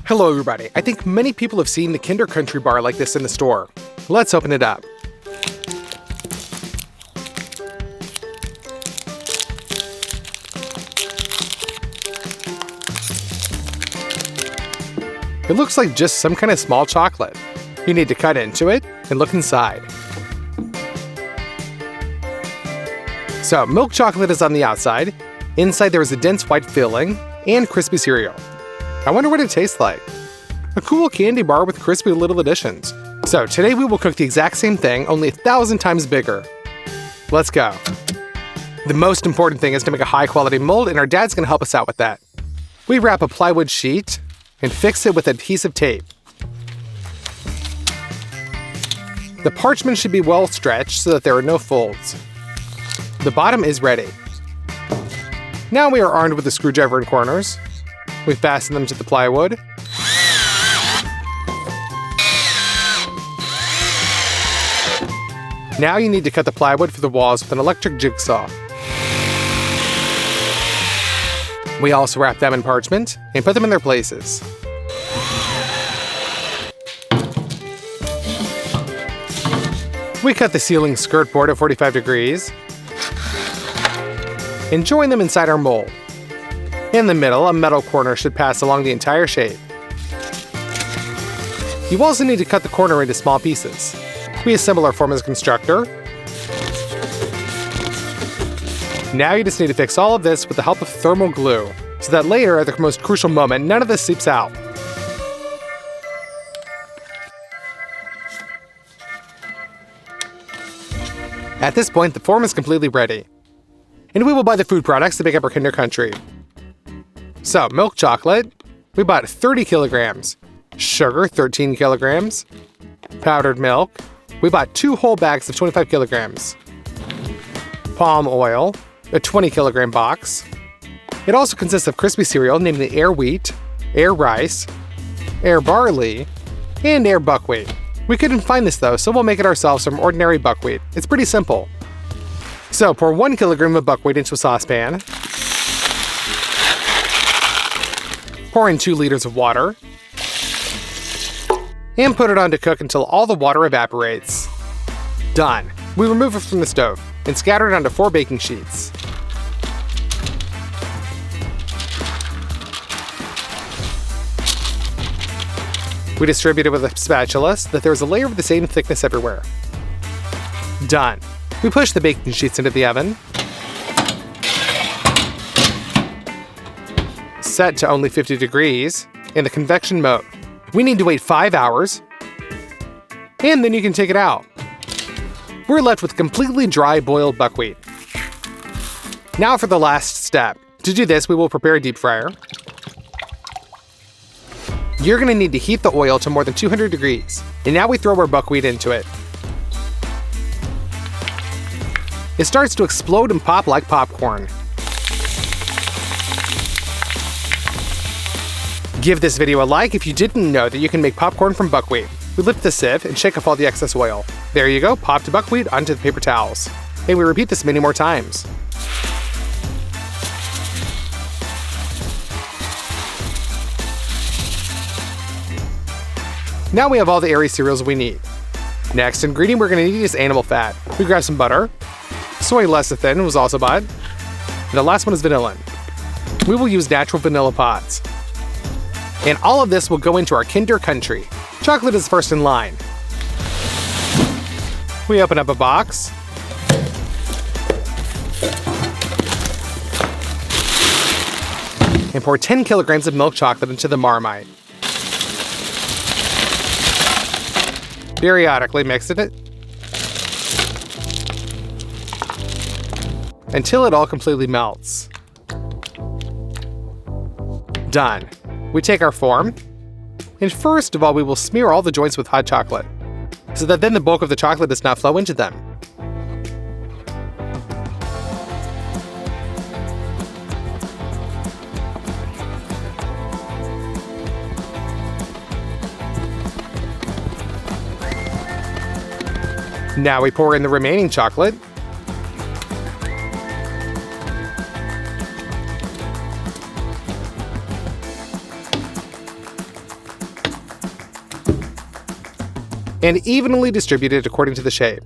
Hello everybody, I think many people have seen the Kinder Country bar like this in the store. Let's open it up. It looks like just some kind of small chocolate. You need to cut into it and look inside. So, milk chocolate is on the outside. Inside there is a dense white filling and crispy cereal. I wonder what it tastes like. A cool candy bar with crispy little additions. So today we will cook the exact same thing, only 1,000 times bigger. Let's go. The most important thing is to make a high quality mold, and our dad's gonna help us out with that. We wrap a plywood sheet and fix it with adhesive tape. The parchment should be well stretched so that there are no folds. The bottom is ready. Now we are armed with a screwdriver and corners. We fasten them to the plywood. Now you need to cut the plywood for the walls with an electric jigsaw. We also wrap them in parchment and put them in their places. We cut the ceiling skirt board at 45 degrees and join them inside our mold. In the middle, a metal corner should pass along the entire shape. You also need to cut the corner into small pieces. We assemble our form as a constructor. Now you just need to fix all of this with the help of thermal glue, so that later, at the most crucial moment, none of this seeps out. At this point, the form is completely ready. And we will buy the food products to make up our Kinder Country. So, milk chocolate, we bought 30 kilograms. Sugar, 13 kilograms. Powdered milk, we bought 2 whole bags of 25 kilograms. Palm oil, a 20 kilogram box. It also consists of crispy cereal, namely Air Wheat, Air Rice, Air Barley, and Air Buckwheat. We couldn't find this though, so we'll make it ourselves from ordinary buckwheat. It's pretty simple. So, pour 1 kilogram of buckwheat into a saucepan. Pour in 2 liters of water. And put it on to cook until all the water evaporates. Done. We remove it from the stove and scatter it onto 4 baking sheets. We distribute it with a spatula so that there is a layer of the same thickness everywhere. Done. We push the baking sheets into the oven. Set to only 50 degrees in the convection mode. We need to wait 5 hours, and then you can take it out. We're left with completely dry boiled buckwheat. Now for the last step. To do this, we will prepare a deep fryer. You're going to need to heat the oil to more than 200 degrees, and now we throw our buckwheat into it. It starts to explode and pop like popcorn. Give this video a like if you didn't know that you can make popcorn from buckwheat. We lift the sieve and shake off all the excess oil. There you go, popped buckwheat onto the paper towels. And we repeat this many more times. Now we have all the airy cereals we need. Next ingredient we're going to need is animal fat. We grab some butter. Soy lecithin was also bought. And the last one is vanilla. We will use natural vanilla pods. And all of this will go into our Kinder Country. Chocolate is first in line. We open up a box. And pour 10 kilograms of milk chocolate into the Marmite. Periodically mix it until it all completely melts. Done. We take our form, and first of all we will smear all the joints with hot chocolate, so that then the bulk of the chocolate does not flow into them. Now we pour in the remaining chocolate. and evenly distributed according to the shape.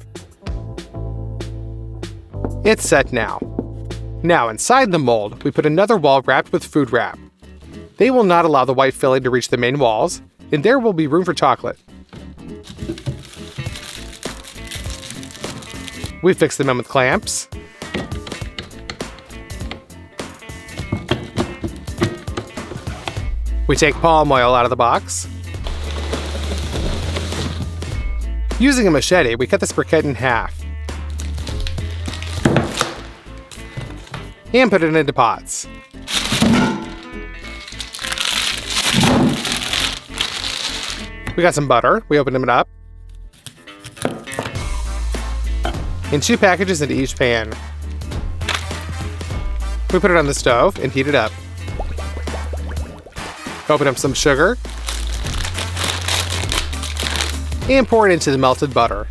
It's set now. Now inside the mold, we put another wall wrapped with food wrap. They will not allow the white filling to reach the main walls, and there will be room for chocolate. We fix them in with clamps. We take palm oil out of the box. Using a machete, we cut this briquette in half and put it into pots. We got some butter. We open them up. And 2 packages into each pan. We put it on the stove and heat it up. Open up some sugar and pour it into the melted butter.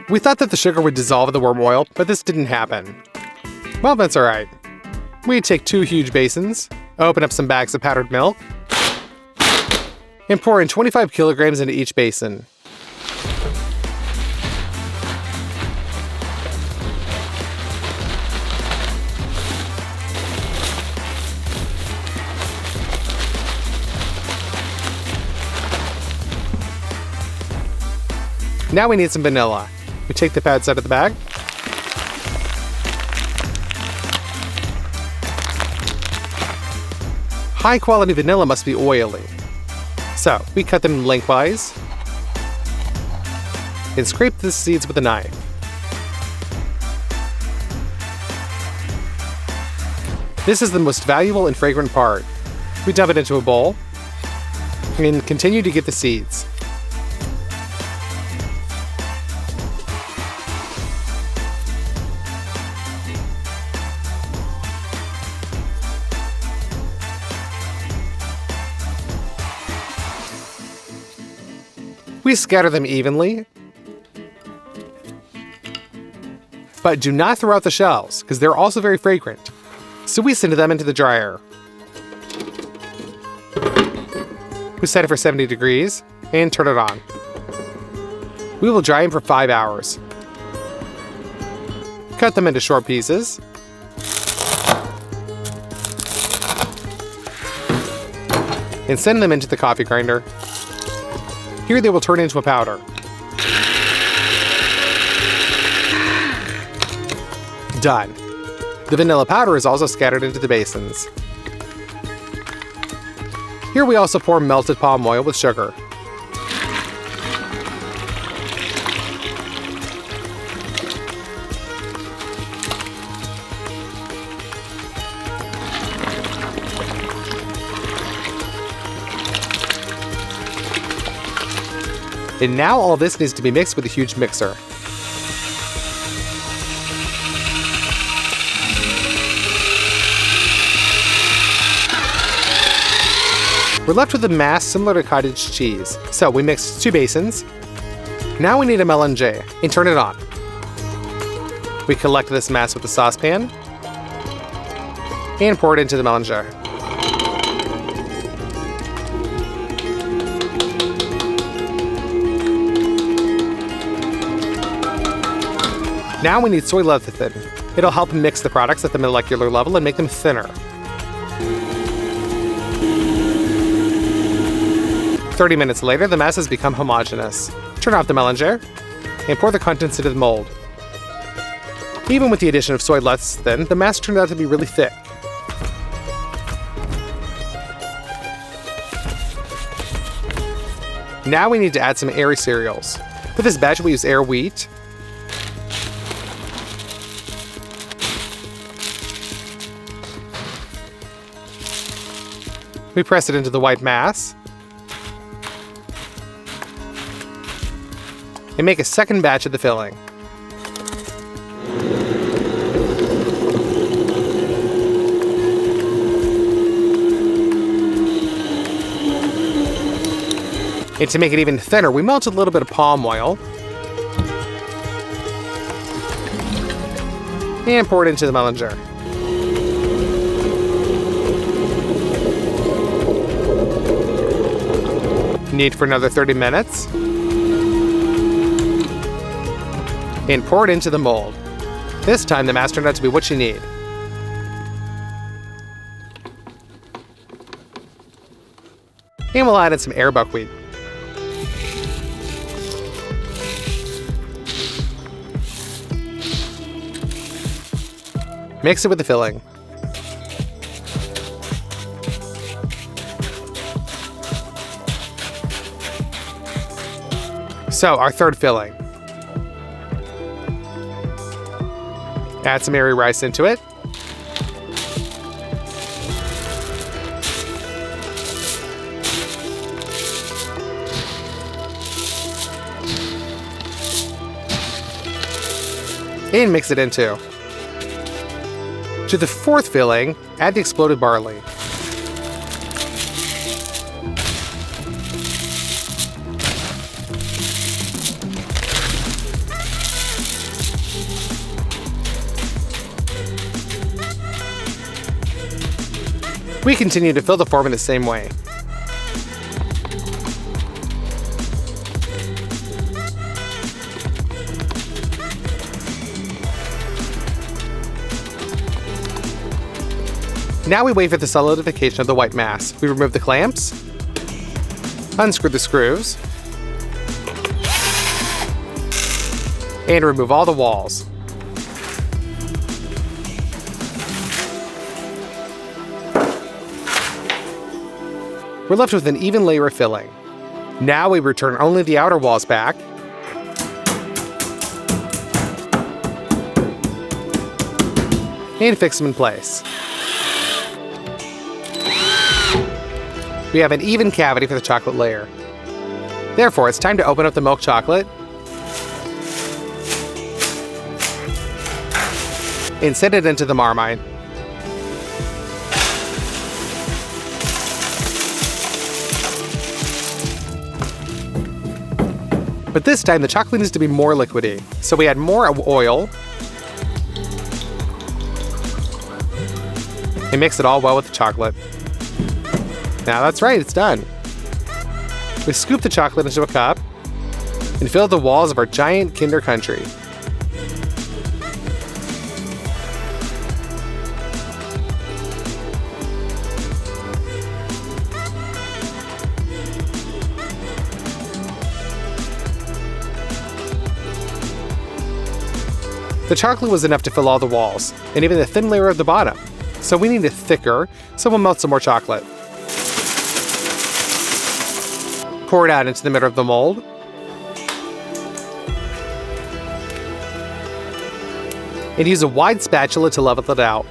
We thought that the sugar would dissolve the worm oil, but this didn't happen. Well, that's alright. We take 2 huge basins, open up some bags of powdered milk, and pour in 25 kilograms into each basin. Now we need some vanilla. We take the pads out of the bag. High quality vanilla must be oily. So we cut them lengthwise and scrape the seeds with a knife. This is the most valuable and fragrant part. We dump it into a bowl and continue to get the seeds. We scatter them evenly, but do not throw out the shells because they're also very fragrant. So we send them into the dryer. We set it for 70 degrees and turn it on. We will dry them for 5 hours. Cut them into short pieces. And send them into the coffee grinder. Here they will turn into a powder. Done. The vanilla powder is also scattered into the basins. Here we also pour melted palm oil with sugar. And now all this needs to be mixed with a huge mixer. We're left with a mass similar to cottage cheese. So we mix 2 basins. Now we need a mélange and turn it on. We collect this mass with a saucepan and pour it into the mélange. Now we need soy lecithin. It'll help mix the products at the molecular level and make them thinner. 30 minutes later, the mass has become homogeneous. Turn off the mélange and pour the contents into the mold. Even with the addition of soy lecithin, the mass turned out to be really thick. Now we need to add some airy cereals. For this batch, we use Air wheat, we press it into the white mass and make a second batch of the filling. And to make it even thinner, we melt a little bit of palm oil and pour it into the Mellinger. Knead for another 30 minutes. And pour it into the mold. This time the master nut to be what you need. And we'll add in some air buckwheat. Mix it with the filling. So, our third filling. Add some airy rice into it. And mix it in too. To the fourth filling, add the exploded barley. We continue to fill the form in the same way. Now we wait for the solidification of the white mass. We remove the clamps, unscrew the screws, and remove all the walls. We're left with an even layer of filling. Now we return only the outer walls back, and fix them in place. We have an even cavity for the chocolate layer. Therefore, it's time to open up the milk chocolate and set it into the marmite. But this time, the chocolate needs to be more liquidy, so we add more oil and mix it all well with the chocolate. Now that's right, it's done. We scoop the chocolate into a cup and fill the walls of our giant Kinder Country. The chocolate was enough to fill all the walls, and even the thin layer of the bottom. So we need it thicker, so we'll melt some more chocolate. Pour it out into the middle of the mold. And use a wide spatula to level it out.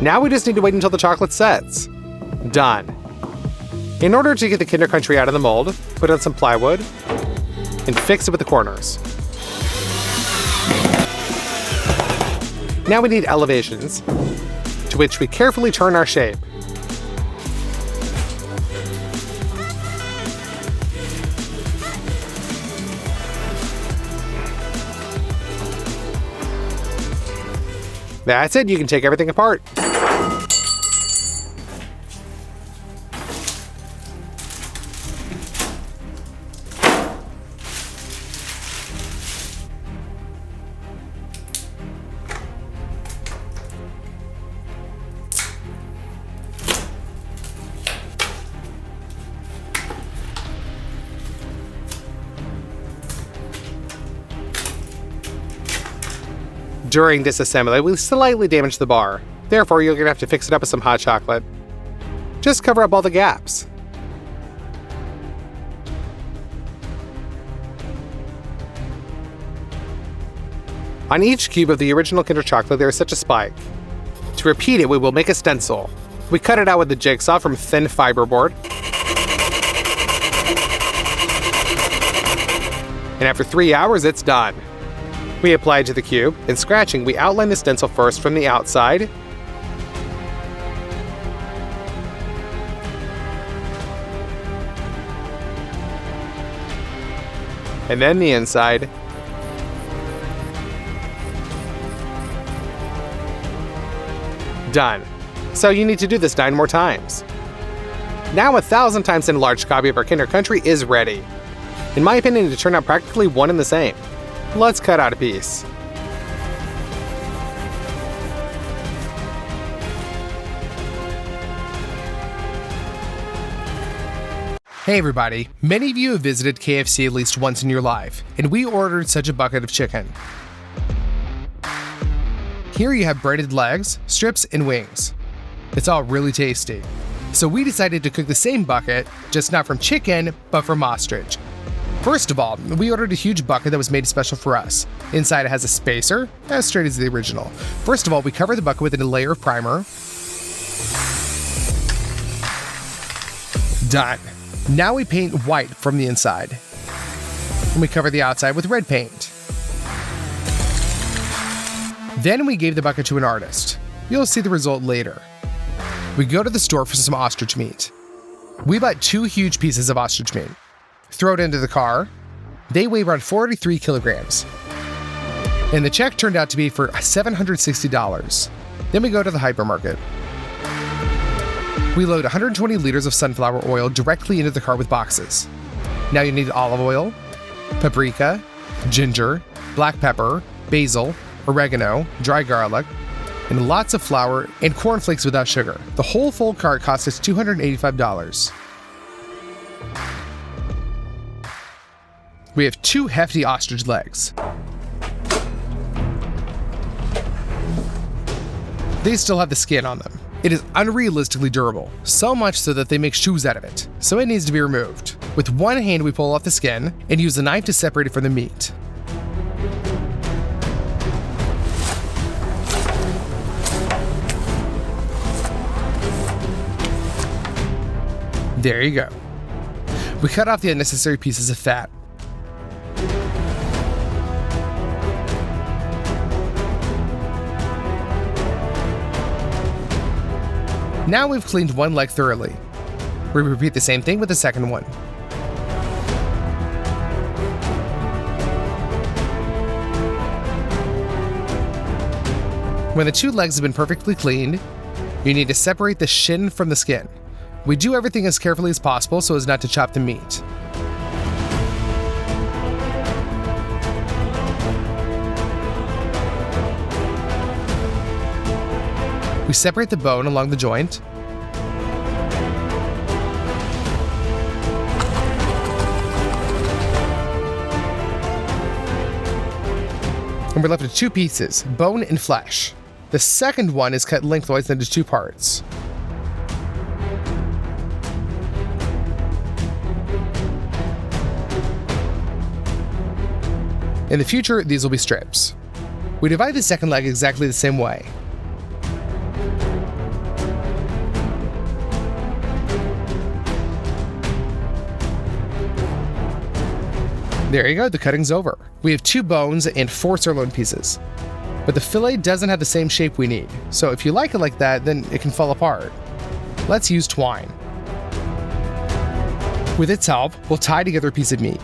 Now we just need to wait until the chocolate sets. Done. In order to get the Kinder Country out of the mold, put on some plywood and fix it with the corners. Now we need elevations, to which we carefully turn our shape. That's it, you can take everything apart. During disassembly, we slightly damaged the bar. Therefore, you're going to have to fix it up with some hot chocolate. Just cover up all the gaps. On each cube of the original Kinder chocolate, there is such a spike. To repeat it, we will make a stencil. We cut it out with the jigsaw from thin fiberboard. And after 3 hours, it's done. We apply it to the cube. In scratching, we outline the stencil first from the outside, And then the inside. Done. So you need to do this 9 more times. Now 1,000 times an enlarged copy of our Kinder Country is ready. In my opinion, it turned out practically one and the same. Let's cut out a piece. Hey everybody, many of you have visited KFC at least once in your life, and we ordered such a bucket of chicken. Here you have breaded legs, strips, and wings. It's all really tasty. So we decided to cook the same bucket, just not from chicken, but from ostrich. First of all, we ordered a huge bucket that was made special for us. Inside it has a spacer, as straight as the original. First of all, we cover the bucket with a layer of primer. Done. Now we paint white from the inside. And we cover the outside with red paint. Then we gave the bucket to an artist. You'll see the result later. We go to the store for some ostrich meat. We bought 2 huge pieces of ostrich meat. Throw it into the car. They weigh around 43 kilograms. And the check turned out to be for $760. Then we go to the hypermarket. We load 120 liters of sunflower oil directly into the car with boxes. Now you need olive oil, paprika, ginger, black pepper, basil, oregano, dry garlic, and lots of flour and cornflakes without sugar. The whole full cart cost us $285. We have 2 hefty ostrich legs. They still have the skin on them. It is unrealistically durable, so much so that they make shoes out of it, so it needs to be removed. With one hand we pull off the skin and use a knife to separate it from the meat. There you go. We cut off the unnecessary pieces of fat. Now we've cleaned one leg thoroughly. We repeat the same thing with the second one. When the 2 legs have been perfectly cleaned, you need to separate the shin from the skin. We do everything as carefully as possible so as not to chop the meat. We separate the bone along the joint. And we're left with 2 pieces, bone and flesh. The second one is cut lengthwise into 2 parts. In the future, these will be strips. We divide the second leg exactly the same way. There you go, the cutting's over. We have 2 bones and 4 sirloin pieces. But the fillet doesn't have the same shape we need, so if you like it like that, then it can fall apart. Let's use twine. With its help, we'll tie together a piece of meat.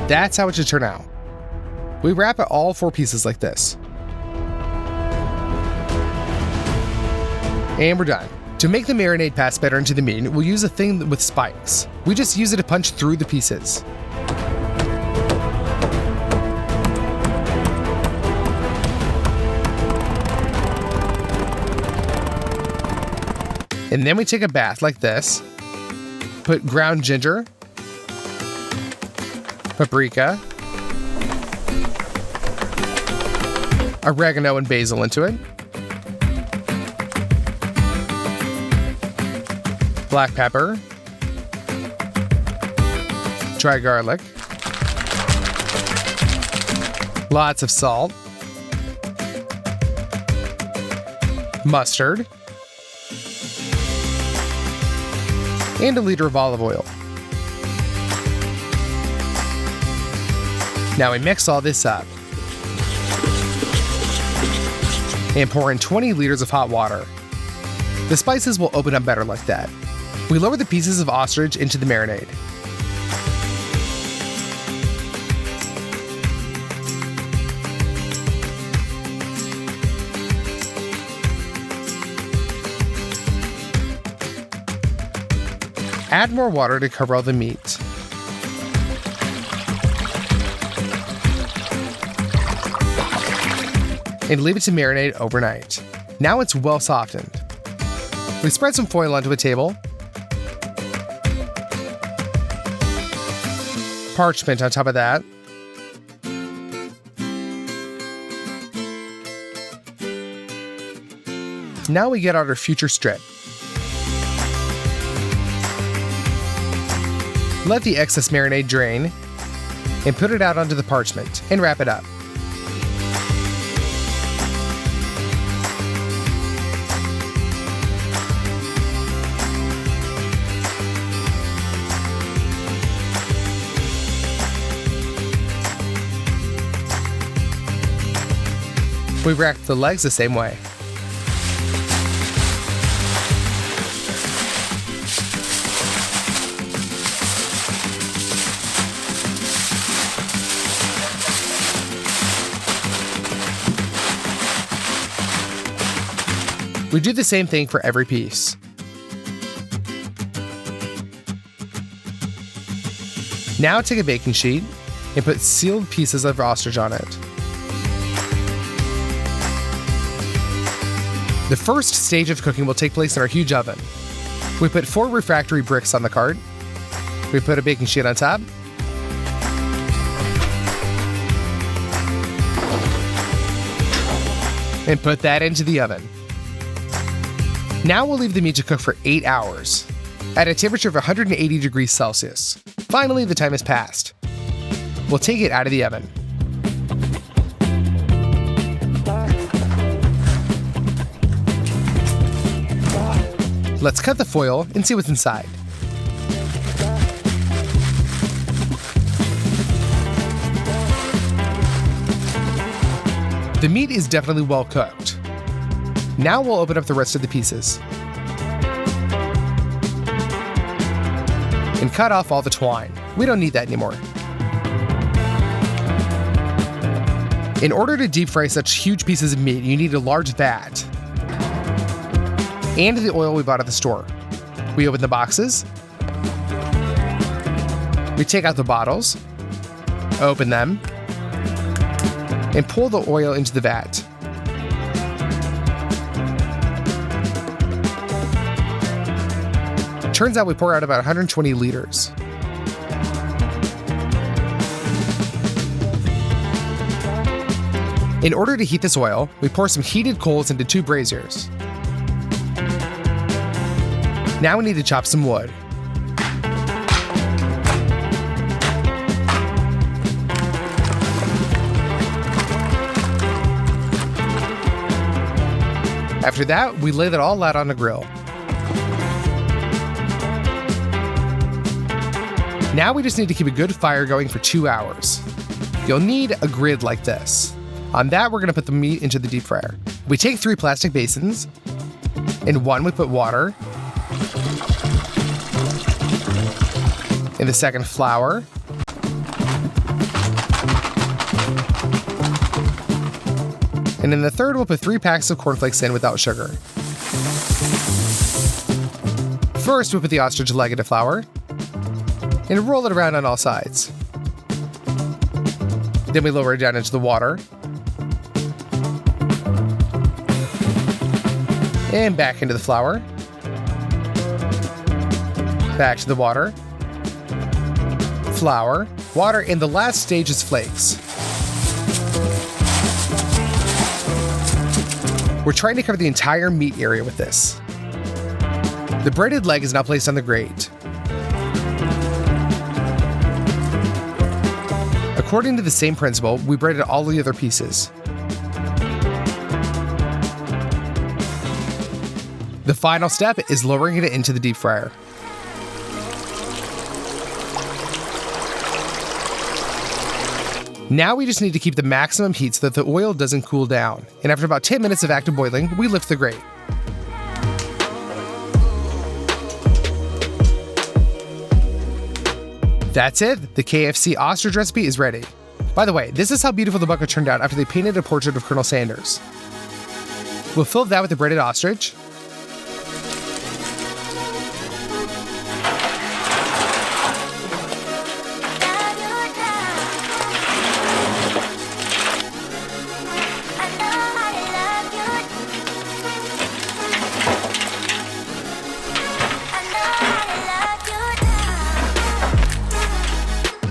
That's how it should turn out. We wrap all 4 pieces like this. And we're done. To make the marinade pass better into the meat, we'll use a thing with spikes. We just use it to punch through the pieces. And then we take a bath like this, put ground ginger, paprika, oregano and basil into it, black pepper, dry garlic, lots of salt, mustard, and a liter of olive oil. Now we mix all this up. and pour in 20 liters of hot water. The spices will open up better like that. We lower the pieces of ostrich into the marinade. Add more water to cover all the meat. And leave it to marinate overnight. Now it's well softened. We spread some foil onto a table. Parchment on top of that. Now we get out our future strip. Let the excess marinade drain and put it out onto the parchment and wrap it up. We wrap the legs the same way. We do the same thing for every piece. Now take a baking sheet and put sealed pieces of ostrich on it. The first stage of cooking will take place in our huge oven. We put 4 refractory bricks on the cart. We put a baking sheet on top. And put that into the oven. Now we'll leave the meat to cook for 8 hours at a temperature of 180 degrees Celsius. Finally, the time has passed. We'll take it out of the oven. Let's cut the foil and see what's inside. The meat is definitely well cooked. Now we'll open up the rest of the pieces and cut off all the twine. We don't need that anymore. In order to deep fry such huge pieces of meat, you need a large vat and the oil we bought at the store. We open the boxes. We take out the bottles, open them, and pour the oil into the vat. Turns out we pour out about 120 liters. In order to heat this oil, we pour some heated coals into 2 braziers. Now we need to chop some wood. After that, we lay that all out on the grill. Now we just need to keep a good fire going for 2 hours. You'll need a grid like this. On that, we're gonna put the meat into the deep fryer. We take 3 plastic basins. In one, we put water. In the second, flour. And in the third, we'll put 3 packs of cornflakes in without sugar. First, we put the ostrich leg into flour and roll it around on all sides. Then we lower it down into the water. And back into the flour. Back to the water. Flour, water, and the last stage is flakes. We're trying to cover the entire meat area with this. The breaded leg is now placed on the grate. According to the same principle, we breaded all the other pieces. The final step is lowering it into the deep fryer. Now we just need to keep the maximum heat so that the oil doesn't cool down. And after about 10 minutes of active boiling, we lift the grate. That's it, the KFC ostrich recipe is ready. By the way, this is how beautiful the bucket turned out after they painted a portrait of Colonel Sanders. We'll fill that with the breaded ostrich.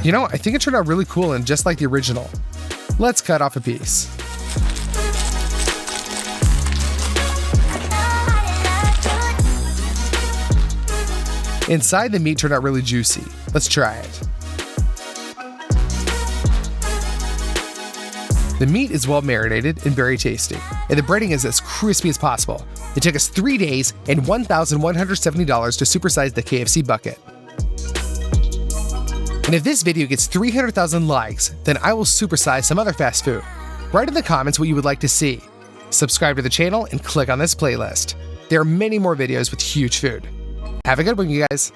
You know, I think it turned out really cool and just like the original. Let's cut off a piece. Inside, the meat turned out really juicy. Let's try it. The meat is well marinated and very tasty, and the breading is as crispy as possible. It took us 3 days and $1,170 to supersize the KFC bucket. And if this video gets 300,000 likes, then I will supersize some other fast food. Write in the comments what you would like to see. Subscribe to the channel and click on this playlist. There are many more videos with huge food. Have a good one, you guys.